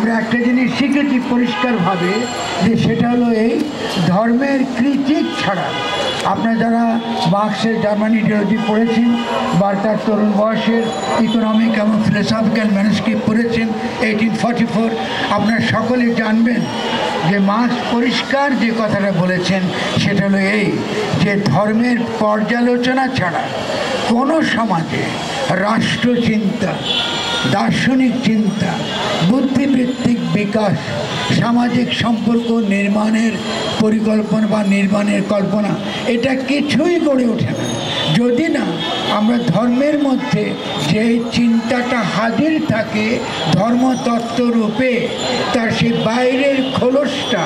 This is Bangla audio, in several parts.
আমরা একটা জিনিস শিখেছি পরিষ্কারভাবে, যে সেটা হলো এই ধর্মের ক্রিটিক ছাড়া। আপনারা যারা মার্ক্সের জার্মান ইডিওলজি পড়েছেন বা তার তরুণ বয়সের ইকোনমিক এবং ফিলোসফিক্যাল ম্যানুস্ক্রিপ্ট পড়েছেন 1844, আপনারা সকলে জানবেন যে মার্ক্স পরিষ্কার যে কথাটা বলেছেন সেটা হলো এই, যে ধর্মের পর্যালোচনা ছাড়া কোনো সমাজে রাষ্ট্রচিন্তা, দার্শনিক চিন্তা, বুদ্ধিবৃত্তিক বিকাশ, সামাজিক সম্পর্ক নির্মাণের পরিকল্পনা বা নির্মাণের কল্পনা, এটা কিছুই গড়ে ওঠে না যদি না আমরা ধর্মের মধ্যে যে চিন্তাটা হাজির থাকে ধর্মতত্ত্ব রূপে, তার সেই বাইরের খোলসটা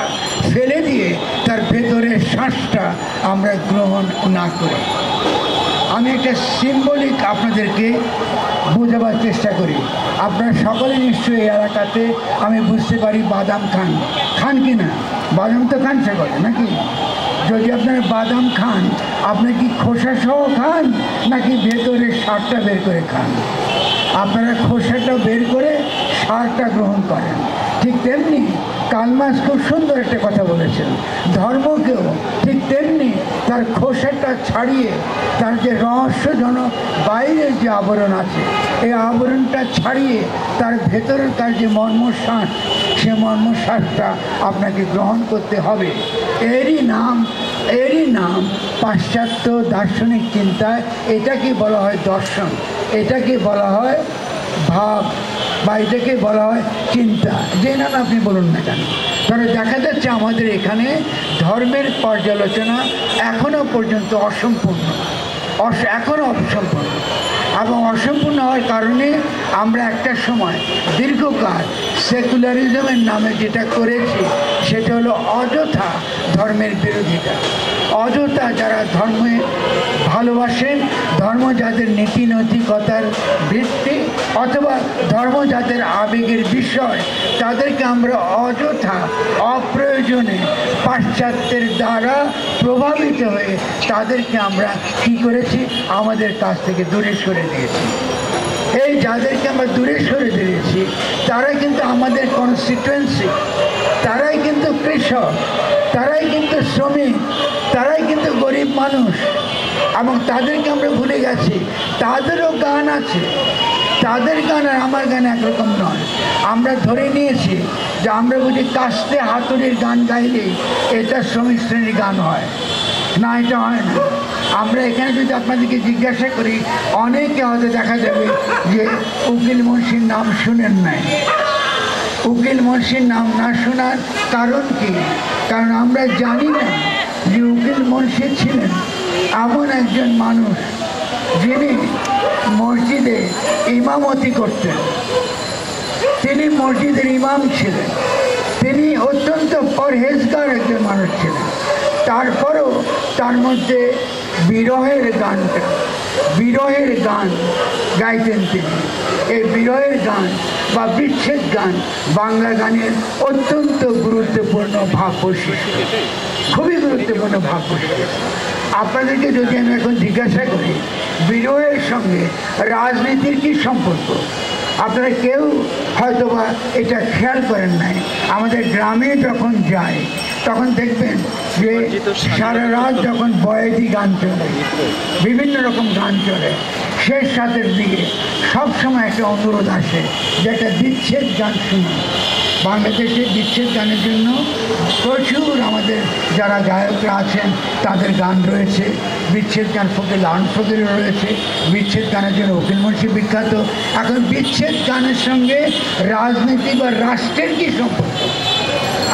ফেলে দিয়ে তার ভেতরের শ্বাসটা আমরা গ্রহণ না করি। আমি একটা সিম্বলিক আপনাদেরকে বোঝাবার চেষ্টা করি। আপনারা সকলে নিশ্চয়ই এই এলাকাতে আমি বুঝতে পারি বাদাম খান কি না? বাদাম তো খান সকলে নাকি? যদি আপনারা বাদাম খান, আপনি কি খোসা সহ খান নাকি ভেতরের সারটা বের করে খান? আপনারা খোসাটা বের করে সারটা গ্রহণ করেন। ঠিক তেমনি কার্ল মার্ক্স খুব সুন্দর একটা কথা বলেছেন, ধর্মকেও ঠিক তেমনি তার খোসাটা ছাড়িয়ে তার যে রহস্যজনক বাইরের যে আবরণ আছে, এই আবরণটা ছাড়িয়ে তার ভেতরের তার যে মর্মশ্বাস, সে মর্মশ্বাসটা আপনাকে গ্রহণ করতে হবে। এরই নাম পাশ্চাত্য দার্শনিক চিন্তায় এটাকে বলা হয় দর্শন, এটাকে বলা হয় ভাব, বা এটাকে বলা হয় চিন্তা, যে নাম আপনি বলুন না কেন। তবে দেখা যাচ্ছে আমাদের এখানে ধর্মের পর্যালোচনা এখনও পর্যন্ত অসম্পূর্ণ, এখনও অসম্পূর্ণ। এবং অসম্পূর্ণ হওয়ার কারণে আমরা একটা সময় দীর্ঘকাল সেকুলারিজমের নামে যেটা করেছি সেটা হলো অযথা ধর্মের বিরোধিতা। অযথা যারা ধর্মে ভালোবাসেন, ধর্ম যাদের নীতি নৈতিকতার ভিত্তি অথবা ধর্ম যাদের আবেগের বিষয়, তাদেরকে আমরা অযথা অপ্রয়োজনে পাশ্চাত্যের দ্বারা প্রভাবিত হয়ে তাদেরকে আমরা কী করেছি, আমাদের কাছ থেকে দূরে সরে দিয়েছি। এই যাদেরকে আমরা দূরে সরে দিয়েছি তারাই কিন্তু আমাদের কনস্টিটুয়েন্সি, তারাই কিন্তু কৃষক, তারাই কিন্তু শ্রমিক, তারাই কিন্তু গরিব মানুষ। এবং তাদেরকে আমরা ভুলে গেছি তাদেরও গান আছে, তাদের গান আর আমার গান একরকম নয়। আমরা ধরে নিয়েছি যে আমরা বুঝি কাস্তে হাতুড়ির গান গাইলেই এটা শ্রমিক শ্রেণীর গান হয় না, এটা হয় না। আমরা এখানে যদি আপনাদেরকে জিজ্ঞাসা করি, অনেকে হয়তো দেখা যাবে যে উকিল মুন্সির নাম শুনেন নাই। উকিল মুন্সির নাম না শোনার কারণ কি? কারণ আমরা জানি না যে উকিল মুন্সি ছিলেন এমন একজন মানুষ যিনি মসজিদে ইমামতি করতেন, তিনি মসজিদের ইমাম ছিলেন, তিনি অত্যন্ত পরহেজগার একজন মানুষ ছিলেন। তারপরেও তার মধ্যে বিরহের গান গাইতেন তিনি। এই বিরহের গান বা বিচ্ছেদ গান বাংলা গানের অত্যন্ত গুরুত্বপূর্ণ ভাব বৈশিষ্ট্য, খুবই গুরুত্বপূর্ণ ভাব বৈশিষ্ট্য। আপনাদেরকে যদি আমি এখন জিজ্ঞাসা করি বিরহের সঙ্গে রাজনীতির কী সম্পর্ক, আপনারা কেউ হয়তোবা এটা খেয়াল করেন নাই। আমাদের গ্রামে যখন যাই তখন দেখবেন যে সারা রাত যখন বয়েদি গান চলে, বিভিন্ন রকম গান চলে, শেষ রাতের দিকে সবসময় একটা অনুরোধ আসে যে একটা বিচ্ছেদ গান শুনুন। বাংলাদেশে বিচ্ছেদ গানের জন্য প্রচুর আমাদের যারা গায়করা আছেন তাদের গান রয়েছে। বিচ্ছেদ গান লালন ফকিরের রয়েছে, বিচ্ছেদ গানের জন্য উকিল মুন্সি বিখ্যাত। এখন বিচ্ছেদ গানের সঙ্গে রাজনীতি বা রাষ্ট্রের কী সম্পর্ক?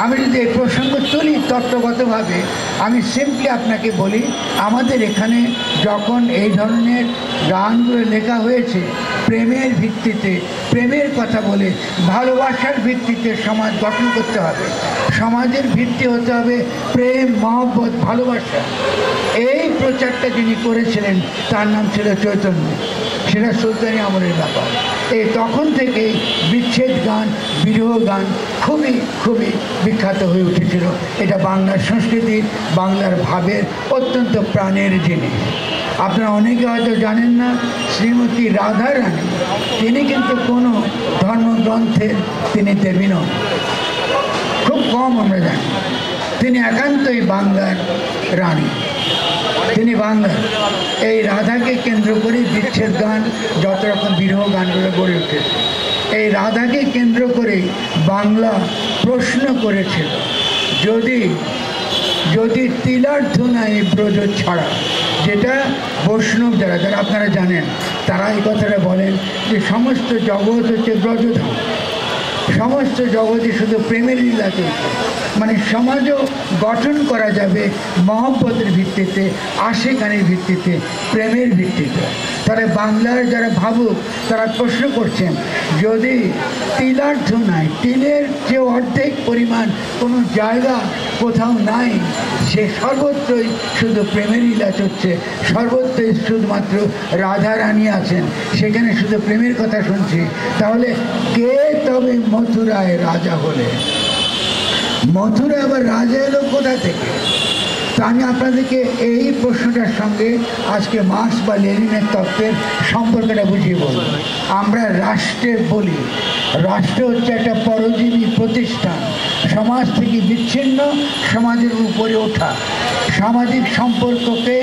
আমি যদি এই প্রসঙ্গ তুলি তত্ত্বগতভাবে, আমি সিম্পলি আপনাকে বলি, আমাদের এখানে যখন এই ধরনের গানগুলো লেখা হয়েছে প্রেমের ভিত্তিতে, প্রেমের কথা বলে ভালোবাসার ভিত্তিতে সমাজ গঠন করতে হবে, সমাজের ভিত্তি হতে হবে প্রেম, মহব্বত, ভালোবাসা। এই প্রচারটা যিনি করেছিলেন তার নাম ছিল চৈতন্য। সেটা সুলতানি আমলের ব্যাপার। এই তখন থেকেই বিচ্ছেদ গান, বিরহ গান খুবই খুবই বিখ্যাত হয়ে উঠেছিল। এটা বাংলার সংস্কৃতির, বাংলার ভাবের অত্যন্ত প্রাণের জিনিস। আপনারা অনেকে হয়তো জানেন না, শ্রীমতী রাধা রানী তিনি কিন্তু কোনো ধর্মগ্রন্থের তিনি দেবী নন, খুব কম আমরা জানি। তিনি একান্তই বাংলার রানী, তিনি বাংলার। এই রাধাকে কেন্দ্র করে বিচ্ছেদ গান, যত রকম বিরহ গানগুলো গড়ে উঠেছে। এই রাধাকে কেন্দ্র করে বাংলা প্রশ্ন করেছিল, যদি যদি তিলার্থ নাই ব্রজ ছাড়া, যেটা বৈষ্ণব যারা যারা আপনারা জানেন তারা এই কথাটা বলেন যে সমস্ত জগৎ হচ্ছে ব্রজধাম, সমস্ত জগতে শুধু প্রেমের লীলা চলছে। মানে সমাজও গঠন করা যাবে মহব্বতের ভিত্তিতে, আশিকানির ভিত্তিতে, প্রেমের ভিত্তিতে। তারা বাংলার যারা ভাবুক তারা প্রশ্ন করছেন, যদি তিলার্থ নাই, তিলের যে অর্ধেক পরিমাণ কোনো জায়গা কোথাও নাই, সে সর্বত্রই শুধু প্রেমের লীলা চলছে, সর্বত্রই শুধুমাত্র রাধা রানী আছেন, সেখানে শুধু প্রেমের কথা শুনছি, তাহলে কে তবে মথুরায় রাজা হলে? মথুরায় আবার রাজা এলো কোথা থেকে? তো আমি আপনাদেরকে এই প্রশ্নটার সঙ্গে আজকে মার্কস বা লেনিনের তত্ত্বের সম্পর্কটা বুঝিয়ে বলব। আমরা রাষ্ট্রে বলি, রাষ্ট্র হচ্ছে একটা পরজীবী প্রতিষ্ঠান, সমাজ থেকে বিচ্ছিন্ন, সমাজের উপরে ওঠা, সামাজিক সম্পর্ককে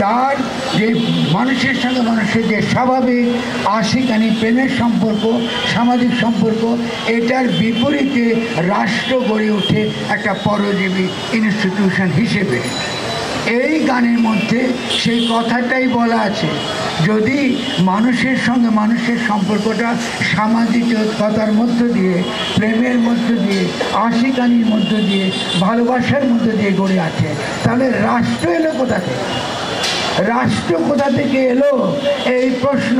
তার যে মানুষের সঙ্গে মানুষের যে স্বাভাবিক আশিকানি প্রেমের সম্পর্ক, সামাজিক সম্পর্ক, এটার বিপরীতে রাষ্ট্র গড়ে ওঠে একটা পরজীবী ইনস্টিটিউশন হিসেবে। এই গানের মধ্যে সেই কথাটাই বলা আছে, যদি মানুষের সঙ্গে মানুষের সম্পর্কটা সামাজিকতার মধ্য দিয়ে, প্রেমের মধ্য দিয়ে, আশিকানির মধ্য দিয়ে, ভালোবাসার মধ্য দিয়ে গড়ে আছে, তাহলে রাষ্ট্র এলো কোথা থেকে? রাষ্ট্র কোথা থেকে এলো? এই প্রশ্ন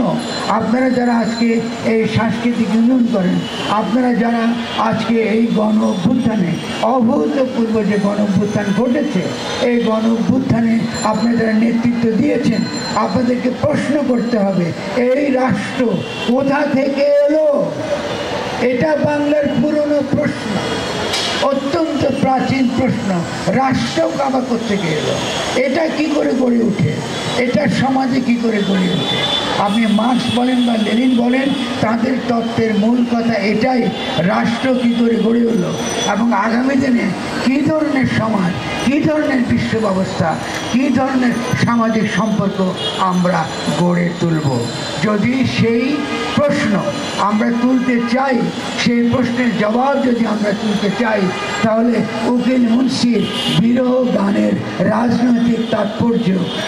আপনারা যারা আজকে এই সাংস্কৃতিক ইউনিয়ন করেন, আপনারা যারা আজকে এই গণ অভ্যুত্থানে, অভূতপূর্ব যে গণ অভ্যুত্থান ঘটেছে, এই গণ অভ্যুত্থানে আপনারা যারা নেতৃত্ব দিয়েছেন, আপনাদেরকে প্রশ্ন করতে হবে, এই রাষ্ট্র কোথা থেকে এলো? এটা বাংলার পুরনো প্রশ্ন, অত্যন্ত প্রাচীন প্রশ্ন। রাষ্ট্র কাবা থেকে এলো, এটা কি করে গড়ে ওঠে, এটা সমাজে কি করে গড়ে ওঠে? আপনি মার্কস বলেন বা লেনিন বলেন, তাদের তত্ত্বের মূল কথা এটাই, রাষ্ট্র কি করে গড়ে উঠলো এবং আগামী দিনে কী ধরনের সমাজ, কী ধরনের বিশ্ব ব্যবস্থা, কী ধরনের সামাজিক সম্পর্ক আমরা গড়ে তুলব। যদি সেই প্রশ্ন আমরা তুলতে চাই, সেই প্রশ্নের জবাব যদি আমরা তুলতে চাই, তাহলে উকিল মুন্সির বিরহ গানের রাজনৈতিক তাৎপর্য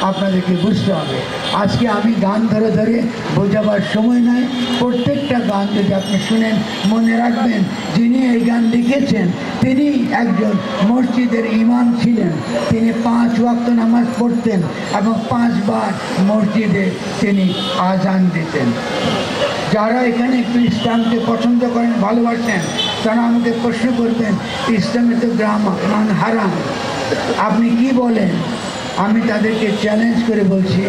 আপনাদেরকে বুঝতে হবে। আজকে আমি গান ধরে ধরে বোঝাবার সময় নয়, প্রত্যেকটা গান যদি আপনি শুনেন মনে রাখবেন, যিনি এই গান লিখেছেন তিনি একজন মসজিদের ইমাম ছিলেন। তিনি 5 ওয়াক্ত নামাজ পড়তেন এবং 5 বার মসজিদে তিনি আজান দিতেন। যারা এখানে একটু ইসলামকে পছন্দ করেন, ভালোবাসেন, তারা আমাকে প্রশ্ন করবেন, ইসলামে তো গান হারাম, আপনি কি বলেন? আমি তাদেরকে চ্যালেঞ্জ করে বলছি,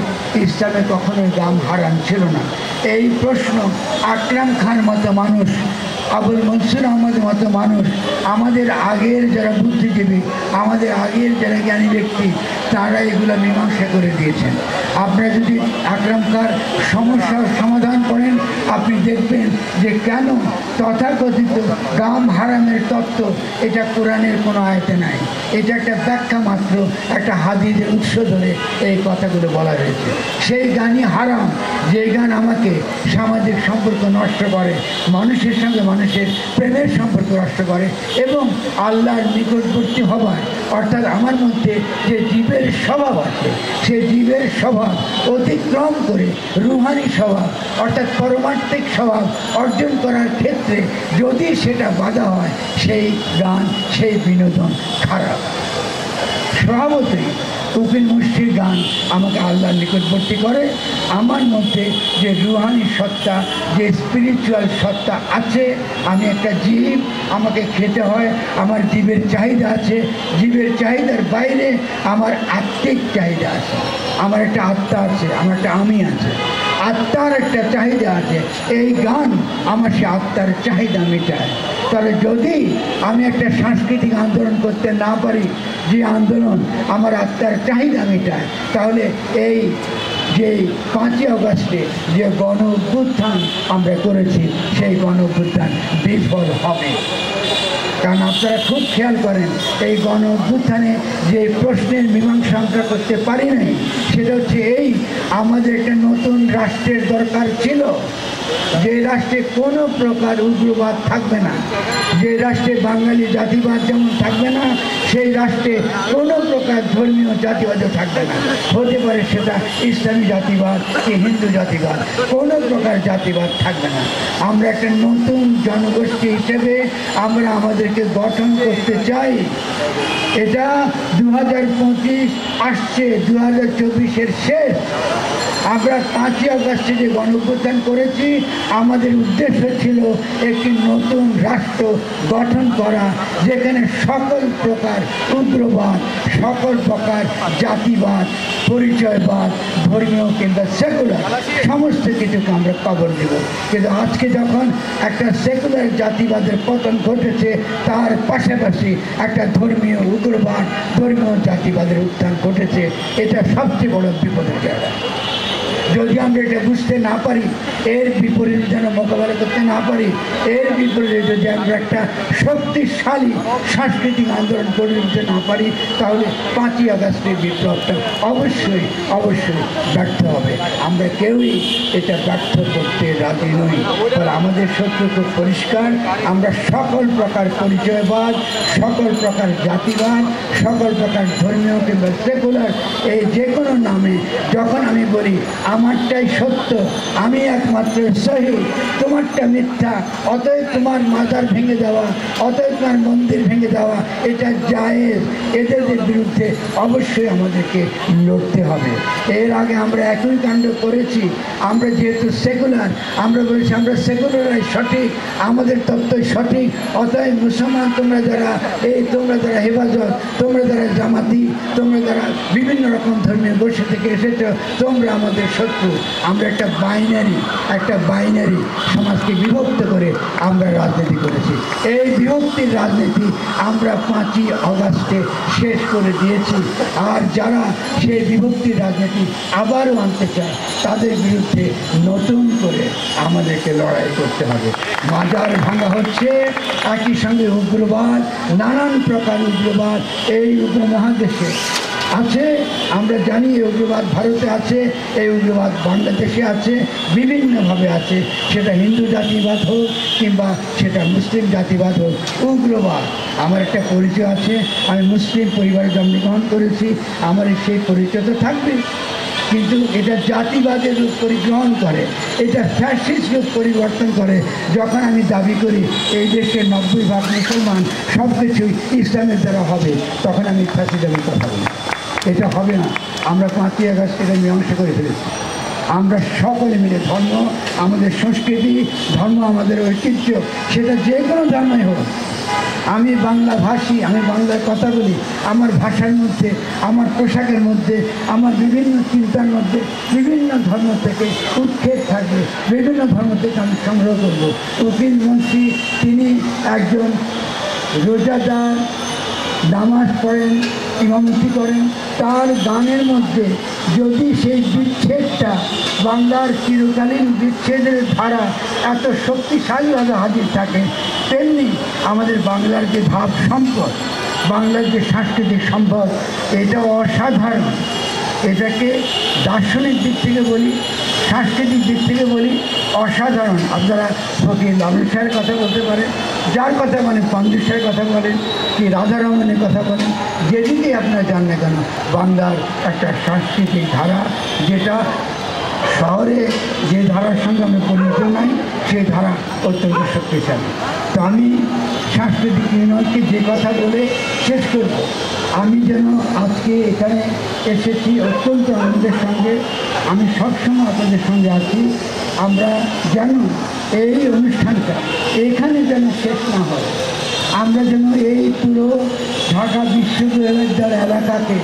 ইসলামে কখনোই গান হারাম ছিল না। এই প্রশ্ন আকরাম খান মতো মানুষ, আবুল মনসুর আহমদের মতো মানুষ, আমাদের আগের যারা বুদ্ধিজীবী, আমাদের আগের যারা জ্ঞানী ব্যক্তি, তারা এগুলো মীমাংসা করে দিয়েছেন। আপনারা যদি আকরাম খান সমস্যার সমাধান করেন, আপনি দেখবেন যে কেন তথাকথিত গাম হারামের তত্ত্ব এটা কোরআনের কোনো আয়াতে নাই, এটা একটা ব্যাখ্যা মাত্র, একটা হাদিসের উৎস ধরে এই কথাগুলো বলা হয়েছে। সেই গানই হারাম যে গান আমাকে সামাজিক সম্পর্ক নষ্ট করে, মানুষের সঙ্গে মানুষের প্রেমের সম্পর্ক নষ্ট করে এবং আল্লাহর নিকটবর্তী হবার, অর্থাৎ আমার মধ্যে যে জীবের স্বভাব আছে, সেই জীবের স্বভাব অতিক্রম করে রুহানি স্বভাব অর্থাৎ পরমার্থিক স্বভাব অর্জন করার ক্ষেত্রে যদি সেটা বাধা হয়, সেই গান, সেই বিনোদন খারাপ। স্বভাবতই উকিল মুন্সির গান আমাকে আল্লাহর নিকটবর্তী করে। আমার মধ্যে যে রুহানি সত্তা, যে স্পিরিচুয়াল সত্তা আছে, আমি একটা জীব, আমাকে খেতে হয়, আমার জীবের চাহিদা আছে, জীবের চাহিদার বাইরে আমার আত্মিক চাহিদা আছে, আমার একটা আত্মা আছে, আমার একটা আমি আছে। আত্মার একটা চাহিদা আছে, এই গান আমার সে আত্মার চাহিদা মেটায়। তাহলে যদি আমি একটা সাংস্কৃতিক আন্দোলন করতে না পারি, যে আন্দোলন আমার আত্মার চাহিদা মেটায়, তাহলে এই যে 5ই আগস্টে যে গণ অভ্যুত্থান আমরা করেছি, সেই গণ অভ্যুত্থান বিফল হবে। কারণ আপনারা খুব খেয়াল করেন, এই গণ অভ্যুত্থানে যে প্রশ্নের মীমাংসা আমরা করতে পারি নাই, সেটা হচ্ছে এই, আমাদের একটা নতুন রাষ্ট্রের দরকার ছিল, যে রাষ্ট্রে কোনো প্রকার উগ্রবাদ থাকবে না, যে রাষ্ট্রে বাঙালি জাতিবাদ যেমন থাকবে না, সেই রাষ্ট্রে কোনো প্রকার ধর্মীয় জাতিবাদও থাকবে না। হতে পারে সেটা ইসলামী জাতিবাদ কি হিন্দু জাতিবাদ, কোনো প্রকার জাতিবাদ থাকবে না। আমরা একটা নতুন জনগোষ্ঠী হিসেবে আমরা আমাদেরকে গঠন করতে চাই। এটা 2025 আসছে, 2024-এর শেষ। আমরা 5ই আগস্টে যে গণঅভ্যুত্থান করেছি, আমাদের উদ্দেশ্য ছিল একটি নতুন রাষ্ট্র গঠন করা, যেখানে সকল প্রকার উগ্রবাদ, সকল প্রকার জাতিবাদ, পরিচয়বাদ, ধর্মীয় কিংবা সেকুলার সমস্ত কিছুকে আমরা কবর দেব। কিন্তু আজকে যখন একটা সেকুলার জাতিবাদের পতন ঘটেছে, তার পাশাপাশি একটা ধর্মীয় উগ্রবাদ, ধর্মীয় জাতিবাদের উত্থান ঘটেছে, এটা সবচেয়ে বড় বিপদের জায়গা। যদি আমরা এটা বুঝতে না পারি, এর বিপরীতে যেন মোকাবেলা করতে না পারি, এর বিপরীতে যদি আমরা একটা শক্তিশালী সাংস্কৃতিক আন্দোলন করে দিতে না পারি, তাহলে 5ই আগস্টের বিপ্লবটা অবশ্যই অবশ্যই ব্যর্থ হবে। আমরা কেউই এটা ব্যর্থ করতে রাজি নই। ফলে আমাদের শত্রু খুব পরিষ্কার, আমরা সকল প্রকার পরিচয়বাদ, সকল প্রকার জাতিবাদ, সকল প্রকার ধর্মীয় কিংবা সেকুলার, এই যে কোনো নামে যখন আমি বলি আমারটাই সত্য, আমি একমাত্র সহি, তোমারটা মিথ্যা, অতএব তোমার মাজার ভেঙে দেওয়া, অতএব তোমার মন্দির ভেঙে দেওয়া, এটা জায়েজ, এদের বিরুদ্ধে অবশ্যই আমাদেরকে লড়তে হবে। এর আগে আমরা একই কাণ্ড করেছি। আমরা যেহেতু সেকুলার, আমরা বলেছি আমরা সেকুলারাই সঠিক, আমাদের তত্ত্বই সঠিক, অতএব মুসলমান তোমরা যারা হেফাজত, তোমরা যারা জামাতি, তোমরা যারা বিভিন্ন রকম ধর্মীয় গোষ্ঠী থেকে এসেছ, তোমরা আমাদের শত্রু। আমরা একটা বাইনারি সমাজকে বিভক্ত করে আমরা রাজনীতি করেছি। এই বিভক্তির রাজনীতি আমরা 5ই আগস্টে শেষ করে দিয়েছি। আর যারা সেই বিভক্তির রাজনীতি আবারও আনতে চায়, তাদের বিরুদ্ধে নতুন করে আমাদেরকে লড়াই করতে হবে। মাজার ভাঙা হচ্ছে, একই সঙ্গে উগ্রবাদ, নানান প্রকার উগ্রবাদ এই উপমহাদেশে আছে। আমরা জানি এই উগ্রবাদ ভারতে আছে, এই উগ্রবাদ বাংলাদেশে আছে, বিভিন্নভাবে আছে। সেটা হিন্দু জাতিবাদ হোক কিংবা সেটা মুসলিম জাতিবাদ হোক, উগ্রবাদ। আমার একটা পরিচয় আছে, আমি মুসলিম পরিবারে জন্মগ্রহণ করেছি, আমার সেই পরিচয় তো থাকবে। কিন্তু এটা জাতিবাদের রূপ পরিগ্রহণ করে, এটা ফ্যাসিস্ট রূপ পরিবর্তন করে। যখন আমি দাবি করি এই দেশের 90% মুসলমান, সব কিছুই ইসলামের দ্বারা হবে, তখন আমি ফ্যাসিজমের কথা বলি। এটা হবে না। আমরা 5ই আগস্ট এটা মীমাংসা করে ফেলেছি। আমরা সকলে মিলে, ধর্ম আমাদের সংস্কৃতি, ধর্ম আমাদের ঐতিহ্য, সেটা যে কোনো ধর্মই হোক। আমি বাংলা ভাষী, আমি বাংলায় কথা বলি, আমার ভাষার মধ্যে, আমার পোশাকের মধ্যে, আমার বিভিন্ন চিন্তার মধ্যে বিভিন্ন ধর্ম থেকে উৎক্ষেপ থাকবে, বিভিন্ন ধর্ম থেকে আমি সংগ্রহ করব। উকিল মুন্সি তিনি একজন রোজাদার, নামাজ পড়েন, ইমামতি করেন, তার গানের মধ্যে যদি সেই বিচ্ছেদটা, বাংলার চিরকালীন বিচ্ছেদের ধারা এত শক্তিশালীভাবে হাজির থাকে, তেমনি আমাদের বাংলার যে ভাব সম্পদ, বাংলার যে সাংস্কৃতিক সম্পদ, এটা অসাধারণ। এটাকে দার্শনিক দিক থেকে বলি, সাংস্কৃতিক দিক থেকে বলি, অসাধারণ। আপনারা ফকির লালন শাহের কথা বলতে পারেন, যার কথা বলেন, পঞ্জুর শাহের কথা বলেন, কি রাধারমণের কথা বলেন, যেদিকে আপনারা যান না কেন, বাংলার একটা সাংস্কৃতিক ধারা, যেটা শহরে যে ধারার সঙ্গে আমি পরিচিত নাই, সেই ধারা অত্যন্ত শক্তিশালী। তো আমি সাংস্কৃতিক ইউনিয়নকে যে কথা বলে শেষ করব, আমি যেন আজকে এখানে এসেছি অত্যন্ত আনন্দের সঙ্গে, আমি সবসময় আপনাদের সঙ্গে আছি। আমরা যেন এই অনুষ্ঠানটা এখানে যেন শেষ না হয়, আমরা যেন এই পুরো ঢাকা বিশ্ববিদ্যালয়ের এলাকাকে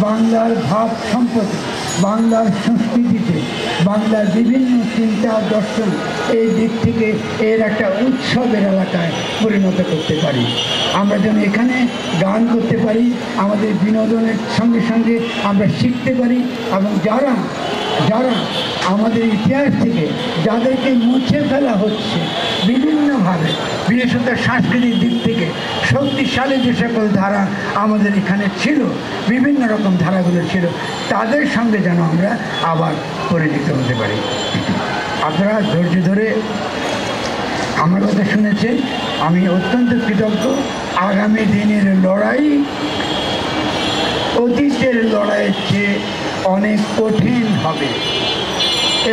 বাংলার ভাব সম্পদ বাংলার সংস্কৃতিতে, বাংলার বিভিন্ন চিন্তা দর্শন এই দিক থেকে এর একটা উৎসবের এলাকায় পরিণত করতে পারি। আমরা যেন এখানে গান করতে পারি, আমাদের বিনোদনের সঙ্গে সঙ্গে আমরা শিখতে পারি, এবং যারা যারা আমাদের ইতিহাস থেকে যাদেরকে মুছে ফেলা হচ্ছে বিভিন্নভাবে, বিশেষত সাংস্কৃতিক দিক থেকে শক্তিশালী যে সকল ধারা আমাদের এখানে ছিল, বিভিন্ন রকম ধারাগুলো ছিল, তাদের সঙ্গে যেন আমরা আবার পরিচিত হতে পারি। আপনারা ধৈর্য ধরে আমার কথা শুনেছেন, আমি অত্যন্ত কৃতজ্ঞ। আগামী দিনের লড়াই অতীতের লড়াইয়ের চেয়ে অনেক কঠিন হবে,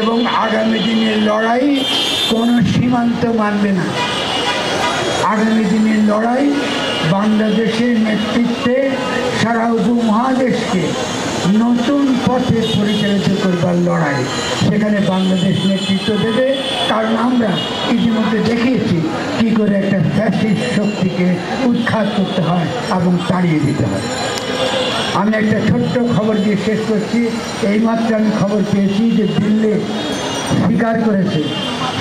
এবং আগামী দিনের লড়াই কোনো সীমান্ত মানবে না। আগামী দিনের লড়াই বাংলাদেশের নেতৃত্বে সারা উপমহাদেশকে নতুন পথে পরিচালিত করবার লড়াই। সেখানে বাংলাদেশ নেতৃত্ব দেবে, কারণ আমরা ইতিমধ্যে দেখিয়েছি কী করে একটা ফ্যাসিস্ট শক্তিকে উৎখাত করতে হয় এবং তাড়িয়ে দিতে হয়। আমি একটা ছোট্ট খবর দিয়ে শেষ করছি। এইমাত্র আমি খবর পেয়েছি যে দিল্লি স্বীকার করেছে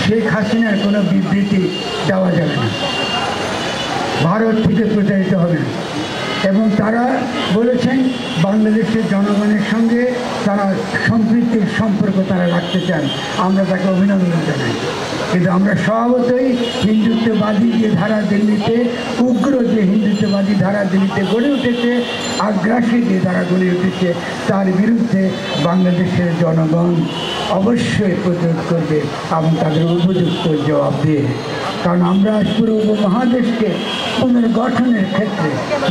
শেখ হাসিনার কোনো বিবৃতি দেওয়া যাবে না, ভারত থেকে প্রচারিত হবে না, এবং তারা বলেছেন বাংলাদেশের জনগণের সঙ্গে তারা সম্প্রীতির সম্পর্ক তারা রাখতে চান। আমরা তাকে অভিনন্দন জানাই। কিন্তু আমরা স্বভাবতই হিন্দুত্ববাদী যে ধারা দিল্লিতে, উগ্র যে হিন্দুত্ববাদী ধারা দিল্লিতে গড়ে উঠেছে, আগ্রাসী যে ধারা গড়ে উঠেছে, তার বিরুদ্ধে বাংলাদেশের জনগণ অবশ্যই প্রতিরোধ করবে এবং তাদের উপযুক্ত জবাব দিয়ে। কারণ আমরা পুরো উপমহাদেশকে পুনর্গঠনের ক্ষেত্রে,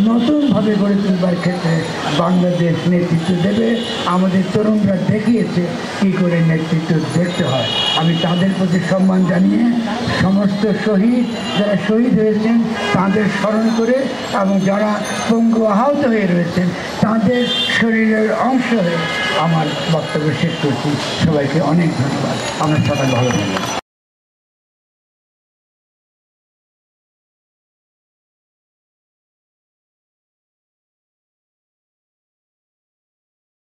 নতুনভাবে গড়ে তুলবার ক্ষেত্রে বাংলাদেশ নেতৃত্ব দেবে। আমাদের তরুণরা দেখিয়েছে কী করে নেতৃত্ব দেখতে হয়। আমি তাদের প্রতি সম্মান জানিয়ে সমস্ত শহীদ, যারা শহীদ হয়েছেন তাদের স্মরণ করে, এবং যারা পঙ্গু আহত হয়ে রয়েছেন তাদের শরীরের অংশ হয়ে আমার বক্তব্য শেষ করছি। সবাইকে অনেক ধন্যবাদ। আমরা সবাই ভালো থাকবেন।